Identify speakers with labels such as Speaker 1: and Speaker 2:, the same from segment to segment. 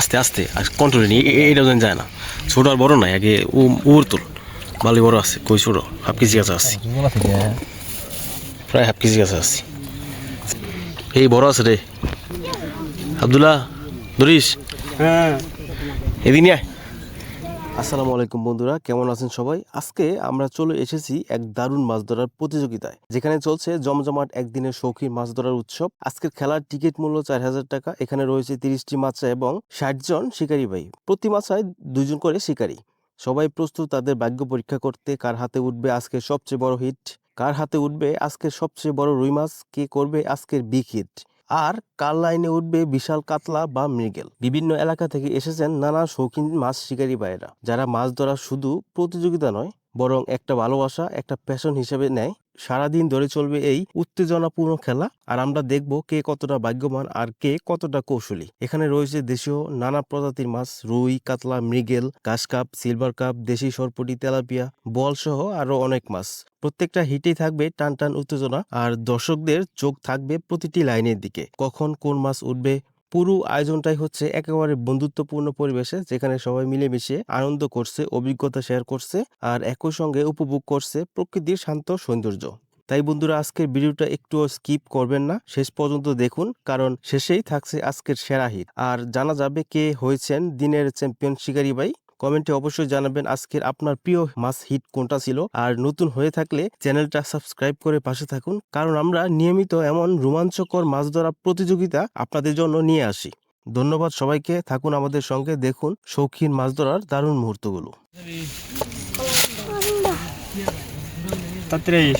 Speaker 1: আস্তে আস্তে আর কন্ট্রোলে নিয়ে এইটাও যেন যায় না। ছোট আর বড় নাই, আগে উর তুল। বালি বড় আছে, কই ছোট হাফ কেজি গাছ আসছি, প্রায় হাফ কেজি গাছ আসছি। এই বড় আছে রে আব্দুল্লাহ, ধরিস?
Speaker 2: হ্যাঁ,
Speaker 1: এদিন আয়। আসসালামু আলাইকুম বন্ধুরা, কেমন আছেন সবাই? আজকে আমরা চলে এসেছি এক দারুণ মাছ ধরার প্রতিযোগিতায়, যেখানে চলছে জমজমাট একদিনের শৌখিন মাছ ধরার উৎসব। আজকের খেলার টিকিট মূল্য 4,000 টাকা। এখানে রয়েছে 30টি মাছা এবং 60 জন শিকারী ভাই। প্রতি মাছায় 2 জন করে শিকারী। সবাই প্রস্তুত তাদের ভাগ্য পরীক্ষা করতে। কার হাতে উঠবে আজকের সবচেয়ে বড় হিট, কার হাতে উঠবে আজকের সবচেয়ে বড় রুই মাছ, কে করবে আজকের বিগ হিট, আর কার লাইনে উঠবে বিশাল কাতলা বা মৃগেল। বিভিন্ন এলাকা থেকে এসেছেন নানা শৌখিন মাছ শিকারী ভাইয়েরা, যারা মাছ ধরা শুধু প্রতিযোগিতা নয়, বরং একটা ভালোবাসা, একটা প্যাশন হিসেবে নেয়। সারাদিন ধরে চলবে এই উত্তেজনাপূর্ণ খেলা, আর আমরা দেখব কে কতটা ভাগ্যবান আর কে কতটা কৌশলী। এখানে রয়েছে দেশীয় নানা প্রজাতির মাছ, রুই, কাতলা, মৃগেল, ঘাস কাপ, সিলভার কাপ, দেশি সরপুঁটি, তেলাপিয়া, বল সহ আরো অনেক মাছ। প্রত্যেকটা হিটেই থাকবে টান টান উত্তেজনা, আর দর্শকদের চোখ থাকবে প্রতিটি লাইনের দিকে, কখন কোন মাছ উঠবে। পুরো আয়োজনটাই হচ্ছে একেবারে বন্ধুত্বপূর্ণ পরিবেশে, যেখানে সবাই মিলেমিশে আনন্দ করছে, অভিজ্ঞতা শেয়ার করছে, আর একই সঙ্গে উপভোগ করছে প্রকৃতির শান্ত সৌন্দর্য। তাই বন্ধুরা, আজকের ভিডিওটা একটুও স্কিপ করবেন না, শেষ পর্যন্ত দেখুন, কারণ শেষেই থাকছে আজকের সেরা হিট, আর জানা যাবে কে হয়েছেন দিনের চ্যাম্পিয়ন শিকারী ভাই। কমেন্টে অবশ্যই জানাবেন আজকের আপনার প্রিয় মাছ হিট কোনটা ছিল, আর নতুন হয়ে থাকলে চ্যানেলটা সাবস্ক্রাইব করে পাশে থাকুন, কারণ আমরা নিয়মিত এমন রোমাঞ্চকর মাছ ধরা প্রতিযোগিতা আপনাদের জন্য নিয়ে আসি। ধন্যবাদ সবাইকে, থাকুন আমাদের সঙ্গে, দেখুন শৌখিন মাছ ধরার দারুণ মুহূর্তগুলো।
Speaker 2: 33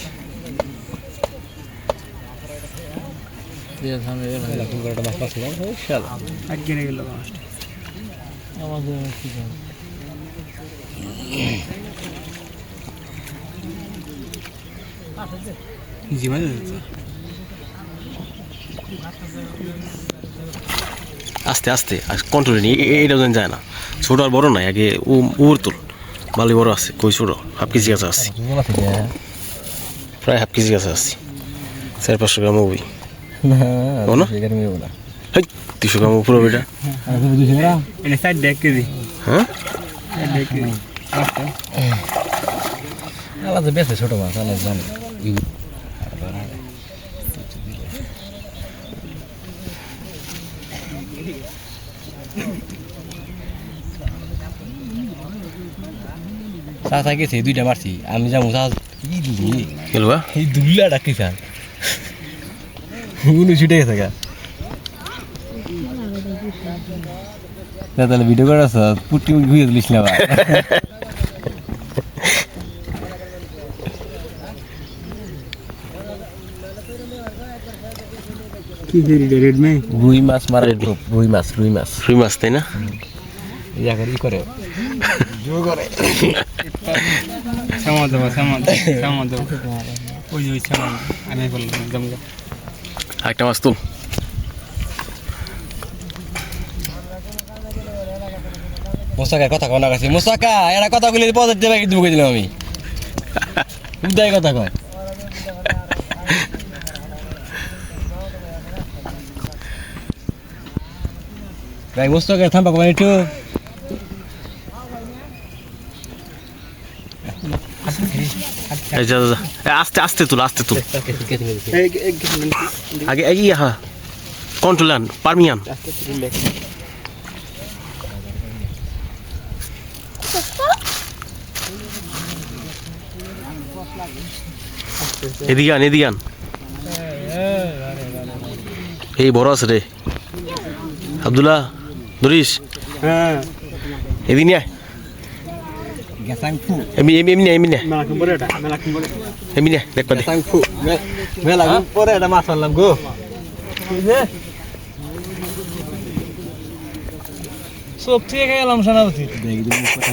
Speaker 2: একগিরে গেল মাছটা। জীবন
Speaker 1: আস্তে আস্তে আর কন্ট্রোলে নিয়ে এইটাও যেন যায় না। ছোট আর বড় নাই, আগে উর তুল। বালি বড় আছে, কই ছোট হাফ কেজি গাছ আসছি, প্রায় হাফ কেজি গাছ আসছি। 400-500 গ্রাম ওই না, 200 গ্রাম পুরো বেটা।
Speaker 2: এটা সাইড দেখ কেজি।
Speaker 1: হ্যাঁ,
Speaker 3: আলাদা বেশি ছোট মাছ আলাদা জানি চাষা গেছে 2টা মারছি আমি যাবো চাষ কি দিলি
Speaker 1: গেলবা
Speaker 3: এই দুল্লা ডাকি স্যার উনি ছুটে গেছে গা তাহলে ভিডিও করে আসা পুটি ঘুরিয়ে দিলিস না বা
Speaker 2: কি রেড মে
Speaker 3: রুই মাছ মারে রুই মাছ
Speaker 1: ফ্রি মাছ, তাই না?
Speaker 3: ই করে জো করে
Speaker 2: সামাদ ওই যে সামাদ আমি বললাম একদম
Speaker 1: একটা মাছ তুল।
Speaker 3: মোসাকা কথা কনা কাছে মোসাকা এরা কথা বলে পজিটিভ ব্যাগ দিব দিলাম আমি উদাই কথা কয় গাই মোসাকা থাম্বা কমাই একটু
Speaker 1: আস্তে আস্তে তুল, আস্তে তুল, আগে এই হ্যাঁ কন্ট্রোল আন, পারমিয়ান। এদিকে আন, এদিকে আন। এই বড় আছে রে আব্দুল্লাহ, ধরিস?
Speaker 2: হ্যাঁ,
Speaker 1: এদিকে আয়।
Speaker 3: গাসাংফু
Speaker 1: এমনি এমনি এমনি
Speaker 2: মেলাকিন বড় এটা মেলাকিন বড়
Speaker 1: এমনি দেখবা দে।
Speaker 3: গাসাংফু মেলা পরে এটা মাছ আনলাম গো সব ঠিক হয়ে গেলাম সেনাপতি দেখি তুমি কথা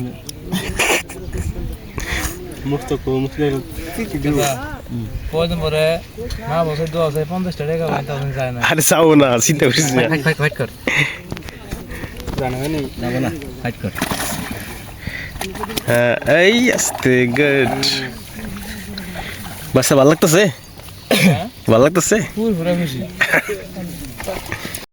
Speaker 2: মস্ত কো মুসলে কি দিব
Speaker 3: কয়দিন পরে না বসে 50 টাকা বাইতে যায় না
Speaker 1: আরে যাও না, চিন্তা করিস না।
Speaker 3: ফাইট কর
Speaker 2: জানা নেই
Speaker 3: যাবো না ফাইট কর
Speaker 1: হ্যাঁ, এই আস্তে গুড। বাসা ভালো লাগতেছে, ভালো লাগতেছে।
Speaker 3: পুরো খুশি